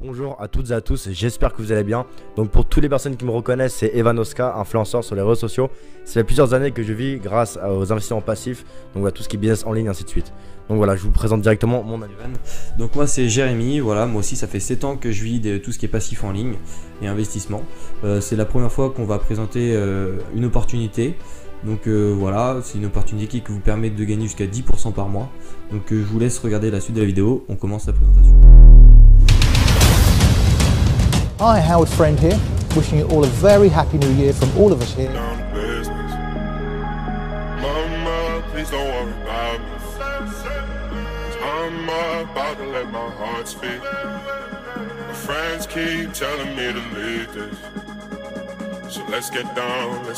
Bonjour à toutes et à tous, j'espère que vous allez bien. Donc pour toutes les personnes qui me reconnaissent, c'est Evanoska, influenceur sur les réseaux sociaux. Ça fait plusieurs années que je vis grâce aux investissements passifs, donc voilà, tout ce qui est business en ligne, ainsi de suite. Donc voilà, je vous présente directement mon ami. Donc moi c'est Jérémy, voilà, moi aussi ça fait 7 ans que je vis de tout ce qui est passif en ligne et investissement. C'est la première fois qu'on va présenter une opportunité. Donc voilà, c'est une opportunité qui vous permet de gagner jusqu'à 10% par mois. Donc je vous laisse regarder la suite de la vidéo, on commence la présentation. Hi, Howard Friend here, wishing you all a very happy new year from all of us here. Mama, please don't worry about me. I'm about to let my heart speak. My friends keep telling me to leave this. So let's get down to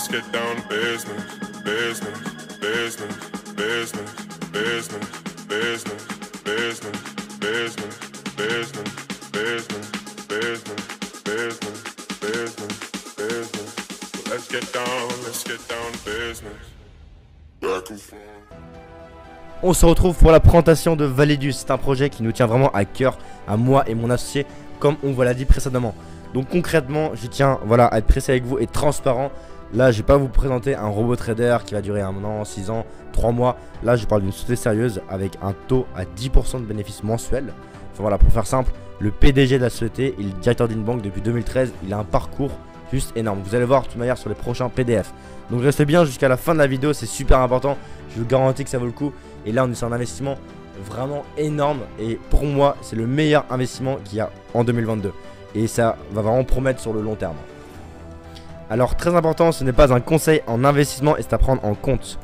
business. Business, business, business, business, business, business, business, business, business, business. Business. So let's get down to business. Back and forth. On se retrouve pour la présentation de Validus. C'est un projet qui nous tient vraiment à cœur, à moi et mon associé, comme on vous l'a dit précédemment. Donc concrètement, je tiens à être précis avec vous et transparent. Là, je vais pas vous présenter un robot trader qui va durer 1 an, 6 ans, 3 mois. Là, je parle d'une société sérieuse avec un taux à 10% de bénéfices mensuels. Enfin, voilà, pour faire simple, le PDG de la société, il est directeur d'une banque depuis 2013. Il a un parcours juste énorme. Vous allez voir de toute manière sur les prochains PDF. Donc restez bien jusqu'à la fin de la vidéo, c'est super important. Je vous garantis que ça vaut le coup. Et là, on est sur un investissement vraiment énorme. Et pour moi, c'est le meilleur investissement qu'il y a en 2022. Et ça va vraiment promettre sur le long terme. Alors très important, ce n'est pas un conseil en investissement et c'est à prendre en compte.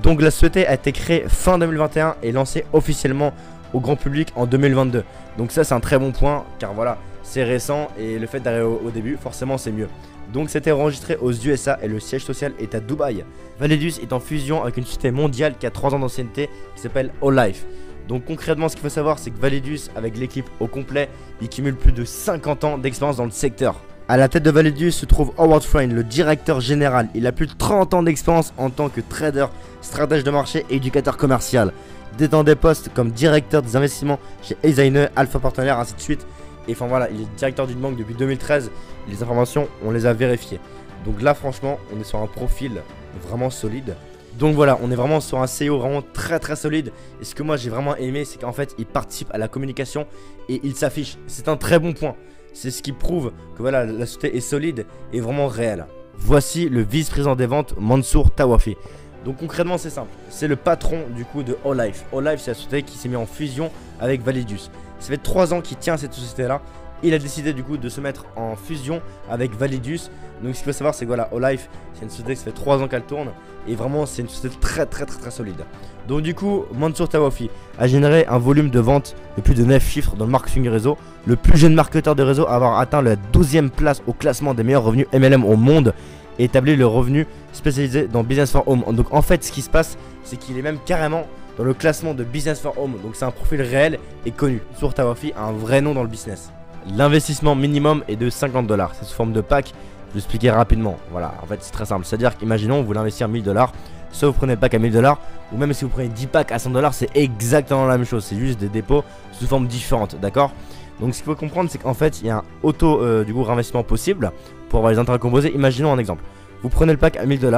Donc la société a été créée fin 2021 et lancée officiellement au grand public en 2022. Donc ça c'est un très bon point car voilà, c'est récent et le fait d'arriver au début, forcément c'est mieux. Donc c'était enregistré aux USA et le siège social est à Dubaï. Validus est en fusion avec une société mondiale qui a 3 ans d'ancienneté qui s'appelle Olife. Donc concrètement ce qu'il faut savoir c'est que Validus avec l'équipe au complet, il cumule plus de 50 ans d'expérience dans le secteur. À la tête de Validus se trouve Howard Friend, le directeur général. Il a plus de 30 ans d'expérience en tant que trader, stratège de marché et éducateur commercial. Détend des postes comme directeur des investissements chez Designer, Alpha Partenaire, ainsi de suite. Et enfin voilà, il est directeur d'une banque depuis 2013. Les informations, on les a vérifiées. Donc là, franchement, on est sur un profil vraiment solide. Donc voilà, on est vraiment sur un CEO vraiment très solide. Et ce que moi j'ai vraiment aimé, c'est qu'en fait, il participe à la communication et il s'affiche. C'est un très bon point. C'est ce qui prouve que voilà, la société est solide et vraiment réelle. Voici le vice-président des ventes, Mansour Tawafi. Donc concrètement c'est simple, c'est le patron du coup de Olife. Olife c'est la société qui s'est mise en fusion avec Validus. Ça fait 3 ans qu'il tient cette société là. Il a décidé du coup de se mettre en fusion avec Validus. Donc ce qu'il faut savoir c'est que voilà, Olife c'est une société qui fait 3 ans qu'elle tourne. Et vraiment c'est une société très solide. Donc du coup Mansour Tawafi a généré un volume de vente de plus de 9 chiffres dans le marketing réseau. Le plus jeune marketeur de réseau à avoir atteint la 12e place au classement des meilleurs revenus MLM au monde. Et établi le revenu spécialisé dans Business for Home. Donc en fait ce qui se passe c'est qu'il est même carrément dans le classement de Business for Home. Donc c'est un profil réel et connu. Mansour Tawafi a un vrai nom dans le business. L'investissement minimum est de 50 $. C'est sous forme de pack. Je vais expliquer rapidement. Voilà, en fait c'est très simple. C'est-à-dire qu'imaginons vous voulez investir 1000 $. Soit vous prenez le pack à 1000 $, ou même si vous prenez 10 packs à 100 $, c'est exactement la même chose. C'est juste des dépôts sous forme différente, d'accord? Donc ce qu'il faut comprendre c'est qu'en fait il y a un auto du coup réinvestissement possible pour avoir les intérêts composés. Imaginons un exemple. Vous prenez le pack à 1000 $,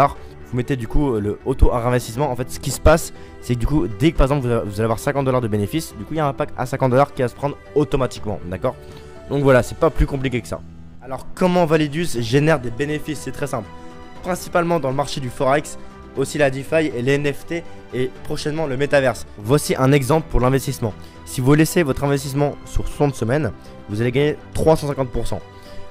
vous mettez du coup le auto réinvestissement. En fait ce qui se passe c'est que du coup dès que par exemple vous allez avoir 50 $ de bénéfices, du coup il y a un pack à 50 $ qui va se prendre automatiquement, d'accord? Donc voilà, c'est pas plus compliqué que ça. Alors comment Validus génère des bénéfices? C'est très simple. Principalement dans le marché du Forex, aussi la DeFi et les NFT et prochainement le Metaverse. Voici un exemple pour l'investissement. Si vous laissez votre investissement sur 60 semaines, vous allez gagner 350%.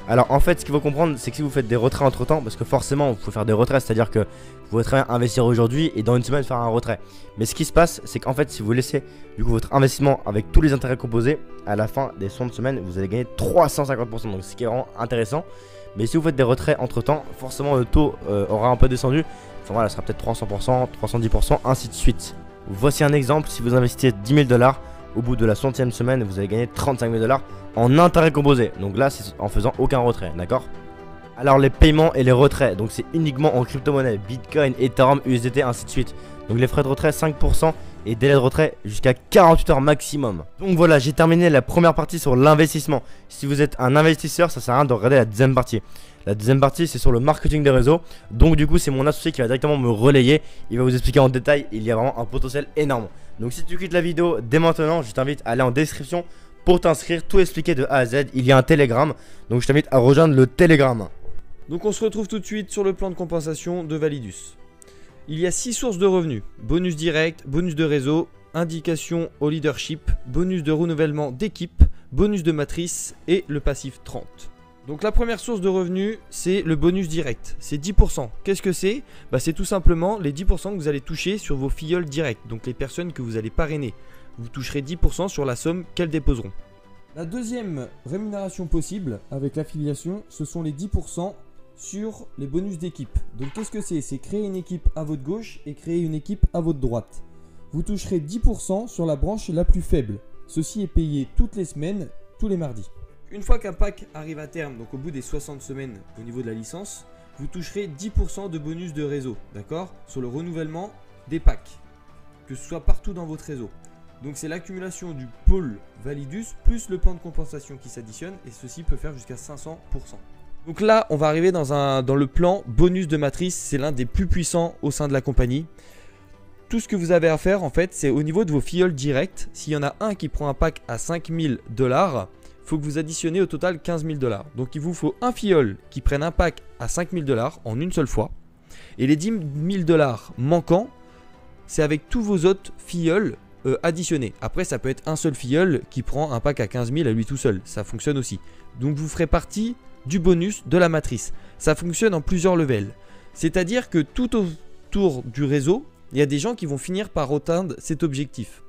Alors en fait ce qu'il faut comprendre c'est que si vous faites des retraits entre temps, parce que forcément vous pouvez faire des retraits, c'est à dire que vous pouvez très bien investir aujourd'hui et dans une semaine faire un retrait. Mais ce qui se passe c'est qu'en fait si vous laissez du coup votre investissement avec tous les intérêts composés, à la fin des 60 semaines vous allez gagner 350%. Donc ce qui est vraiment intéressant. Mais si vous faites des retraits entre temps, forcément le taux aura un peu descendu. Enfin voilà, ça sera peut-être 300%, 310%, ainsi de suite. Voici un exemple, si vous investissez 10 000 $, au bout de la 60e semaine, vous allez gagner 35 000 $ en intérêt composé. Donc là, c'est en faisant aucun retrait, d'accord? Alors les paiements et les retraits, donc c'est uniquement en crypto-monnaie, Bitcoin, Ethereum, USDT, ainsi de suite. Donc les frais de retrait 5% et délai de retrait jusqu'à 48 heures maximum. Donc voilà, j'ai terminé la première partie sur l'investissement. Si vous êtes un investisseur, ça sert à rien de regarder la deuxième partie. La deuxième partie, c'est sur le marketing des réseaux. Donc du coup, c'est mon associé qui va directement me relayer. Il va vous expliquer en détail. Il y a vraiment un potentiel énorme. Donc si tu quittes la vidéo dès maintenant, je t'invite à aller en description pour t'inscrire, tout expliquer de A à Z. Il y a un Telegram, donc je t'invite à rejoindre le Telegram. Donc on se retrouve tout de suite sur le plan de compensation de Validus. Il y a 6 sources de revenus: bonus direct, bonus de réseau, indication au leadership, bonus de renouvellement d'équipe, bonus de matrice et le passif 30. Donc la première source de revenus, c'est le bonus direct, c'est 10%. Qu'est-ce que c'est? C'est tout simplement les 10% que vous allez toucher sur vos filleuls directs, donc les personnes que vous allez parrainer. Vous toucherez 10% sur la somme qu'elles déposeront. La deuxième rémunération possible avec l'affiliation, ce sont les 10% sur les bonus d'équipe. Donc qu'est-ce que c'est? C'est créer une équipe à votre gauche et créer une équipe à votre droite. Vous toucherez 10% sur la branche la plus faible. Ceci est payé toutes les semaines, tous les mardis. Une fois qu'un pack arrive à terme, donc au bout des 60 semaines au niveau de la licence, vous toucherez 10% de bonus de réseau, d'accord? Sur le renouvellement des packs, que ce soit partout dans votre réseau. Donc c'est l'accumulation du pôle Validus plus le plan de compensation qui s'additionne, et ceci peut faire jusqu'à 500%. Donc là, on va arriver dans le plan bonus de matrice. C'est l'un des plus puissants au sein de la compagnie. Tout ce que vous avez à faire, en fait, c'est au niveau de vos filleuls directs. S'il y en a un qui prend un pack à 5000 $, il faut que vous additionnez au total 15 000 $. Donc il vous faut un filleul qui prenne un pack à 5000 $ en une seule fois. Et les 10 000 $ manquants, c'est avec tous vos autres filleuls additionnés. Après, ça peut être un seul filleul qui prend un pack à 15 000 à lui tout seul. Ça fonctionne aussi. Donc vous ferez partie du bonus de la matrice. Ça fonctionne en plusieurs levels. C'est-à-dire que tout autour du réseau, il y a des gens qui vont finir par atteindre cet objectif.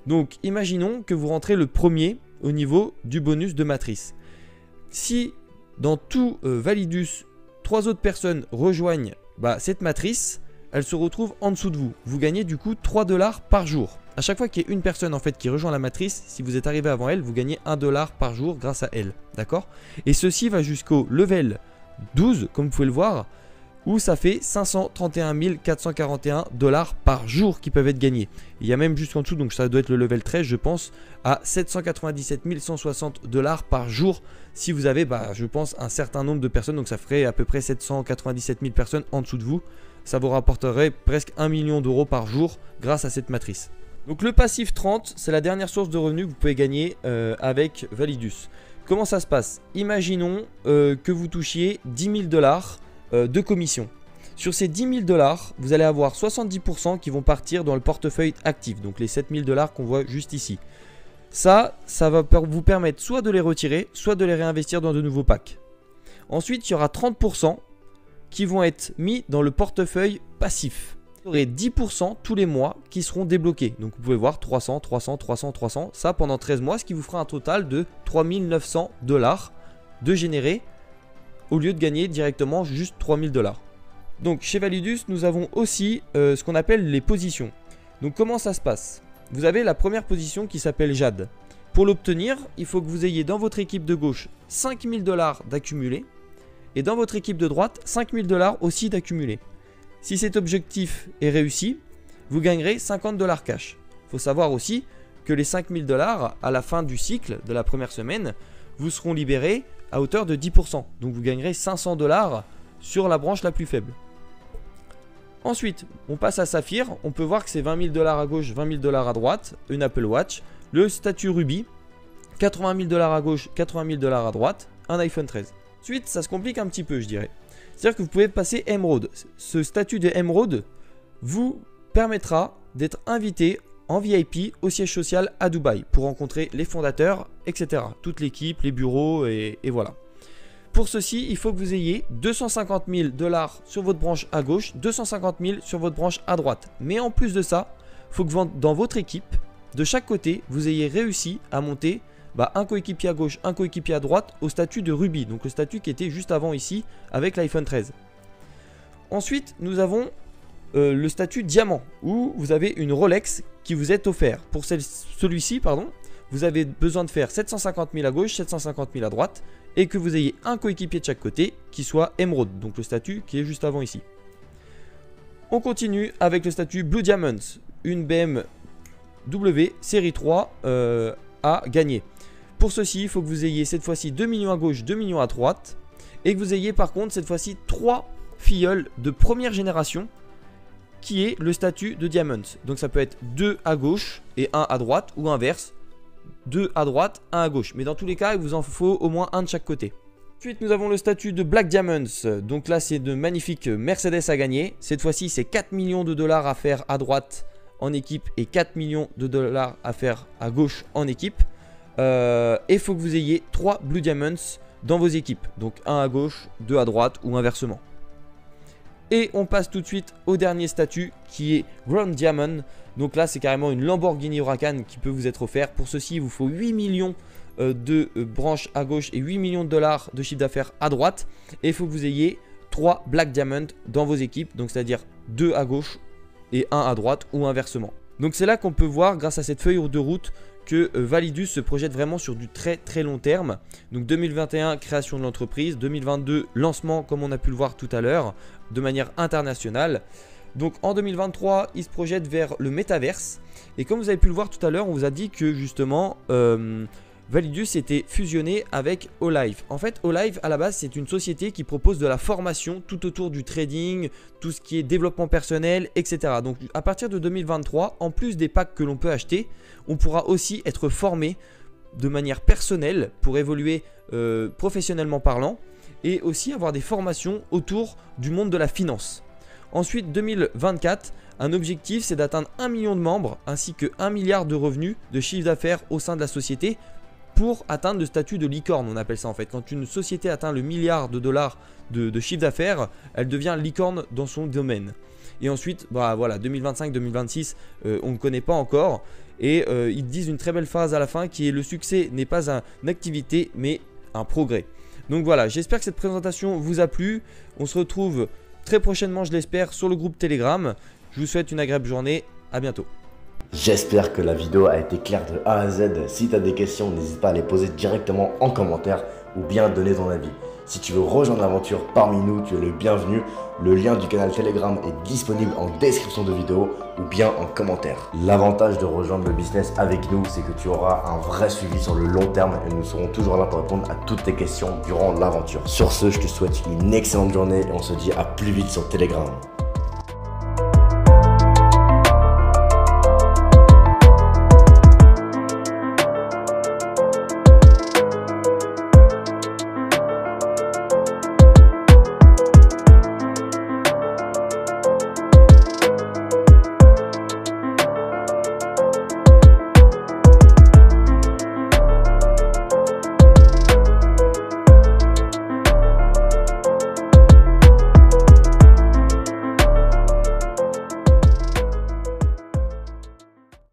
Donc imaginons que vous rentrez le premier au niveau du bonus de matrice. Si dans tout Validus, 3 autres personnes rejoignent cette matrice, elle se retrouve en dessous de vous. Vous gagnez du coup 3 $ par jour. À chaque fois qu'il y a une personne en fait qui rejoint la matrice, si vous êtes arrivé avant elle, vous gagnez 1 $ par jour grâce à elle. D'accord? Et ceci va jusqu'au level 12, comme vous pouvez le voir, où ça fait 531 441 $ par jour qui peuvent être gagnés. Il y a même jusqu'en dessous, donc ça doit être le level 13, je pense, à 797 160 $ par jour si vous avez, je pense, un certain nombre de personnes. Donc ça ferait à peu près 797 000 personnes en dessous de vous. Ça vous rapporterait presque 1 million € par jour grâce à cette matrice. Donc le passif 30, c'est la dernière source de revenus que vous pouvez gagner avec Validus. Comment ça se passe? Imaginons que vous touchiez 10 000 $ de commission. Sur ces 10 000 $, vous allez avoir 70% qui vont partir dans le portefeuille actif, donc les 7 000 $ qu'on voit juste ici. Ça va vous permettre soit de les retirer, soit de les réinvestir dans de nouveaux packs. Ensuite, il y aura 30% qui vont être mis dans le portefeuille passif. Vous aurez 10% tous les mois qui seront débloqués. Donc vous pouvez voir 300, 300, 300, 300. Ça pendant 13 mois, ce qui vous fera un total de 3 900 $ de générer au lieu de gagner directement juste 3 000 $. Donc chez Validus, nous avons aussi ce qu'on appelle les positions. Donc comment ça se passe? Vous avez la première position qui s'appelle Jade. Pour l'obtenir, il faut que vous ayez dans votre équipe de gauche 5 000 $ d'accumulé. Et dans votre équipe de droite, 5 000 $ aussi d'accumulé. Si cet objectif est réussi, vous gagnerez 50 $ cash. Il faut savoir aussi que les 5 000 $ à la fin du cycle de la première semaine vous seront libérés à hauteur de 10%. Donc vous gagnerez 500 $ sur la branche la plus faible. Ensuite, on passe à Saphir. On peut voir que c'est 20 000 $ à gauche, 20 000 $ à droite, une Apple Watch. Le statut Ruby, 80 000 $ à gauche, 80 000 $ à droite, un iPhone 13. Ensuite, ça se complique un petit peu, je dirais. C'est-à-dire que vous pouvez passer Emerald. Ce statut de Emerald vous permettra d'être invité en VIP au siège social à Dubaï pour rencontrer les fondateurs, etc. Toute l'équipe, les bureaux et voilà. Pour ceci, il faut que vous ayez 250 000 $ sur votre branche à gauche, 250 000 sur votre branche à droite. Mais en plus de ça, il faut que dans votre équipe, de chaque côté, vous ayez réussi à monter un coéquipier à gauche, un coéquipier à droite au statut de Ruby. Donc le statut qui était juste avant ici avec l'iPhone 13. Ensuite, nous avons le statut diamant où vous avez une Rolex qui vous est offerte. Pour celui-ci, vous avez besoin de faire 750 000 à gauche, 750 000 à droite et que vous ayez un coéquipier de chaque côté qui soit Emerald, donc le statut qui est juste avant ici. On continue avec le statut Blue Diamonds. une BMW série 3 à gagner. Pour ceci, il faut que vous ayez cette fois-ci 2 millions à gauche, 2 millions à droite. Et que vous ayez par contre cette fois-ci 3 filleuls de première génération qui est le statut de Diamond. Donc ça peut être 2 à gauche et 1 à droite ou inverse. 2 à droite, 1 à gauche. Mais dans tous les cas, il vous en faut au moins un de chaque côté. Ensuite, nous avons le statut de Black Diamonds. Donc là, c'est de magnifiques Mercedes à gagner. Cette fois-ci, c'est 4 millions de dollars à faire à droite en équipe et 4 millions de dollars à faire à gauche en équipe. Et il faut que vous ayez 3 Blue Diamonds dans vos équipes. Donc 1 à gauche, 2 à droite ou inversement. Et on passe tout de suite au dernier statut qui est Grand Diamond. Donc là, c'est carrément une Lamborghini Huracan qui peut vous être offert. Pour ceci, il vous faut 8 millions de branches à gauche et 8 millions de dollars de chiffre d'affaires à droite. Et il faut que vous ayez 3 Black Diamond dans vos équipes. Donc c'est-à-dire 2 à gauche et 1 à droite ou inversement. Donc c'est là qu'on peut voir grâce à cette feuille de route que Validus se projette vraiment sur du très long terme. Donc 2021, création de l'entreprise. 2022, lancement comme on a pu le voir tout à l'heure de manière internationale. Donc en 2023, il se projette vers le métaverse. Et comme vous avez pu le voir tout à l'heure, on vous a dit que justement Validus était fusionné avec Olive. En fait, Olive à la base, c'est une société qui propose de la formation tout autour du trading, tout ce qui est développement personnel, etc. Donc à partir de 2023, en plus des packs que l'on peut acheter, on pourra aussi être formé de manière personnelle pour évoluer professionnellement parlant et aussi avoir des formations autour du monde de la finance. Ensuite, 2024, un objectif, c'est d'atteindre 1 million de membres ainsi que 1 milliard de revenus de chiffre d'affaires au sein de la société pour atteindre le statut de licorne, on appelle ça en fait. Quand une société atteint le milliard de dollars de chiffre d'affaires, elle devient licorne dans son domaine. Et ensuite, bah voilà, 2025-2026, on ne connaît pas encore. Et ils disent une très belle phrase à la fin qui est: le succès n'est pas une activité mais un progrès. Donc voilà, j'espère que cette présentation vous a plu. On se retrouve très prochainement, je l'espère, sur le groupe Telegram. Je vous souhaite une agréable journée, à bientôt. J'espère que la vidéo a été claire de A à Z. Si tu as des questions, n'hésite pas à les poser directement en commentaire ou bien donner ton avis. Si tu veux rejoindre l'aventure parmi nous, tu es le bienvenu. Le lien du canal Telegram est disponible en description de vidéo ou bien en commentaire. L'avantage de rejoindre le business avec nous, c'est que tu auras un vrai suivi sur le long terme et nous serons toujours là pour répondre à toutes tes questions durant l'aventure. Sur ce, je te souhaite une excellente journée et on se dit à plus vite sur Telegram.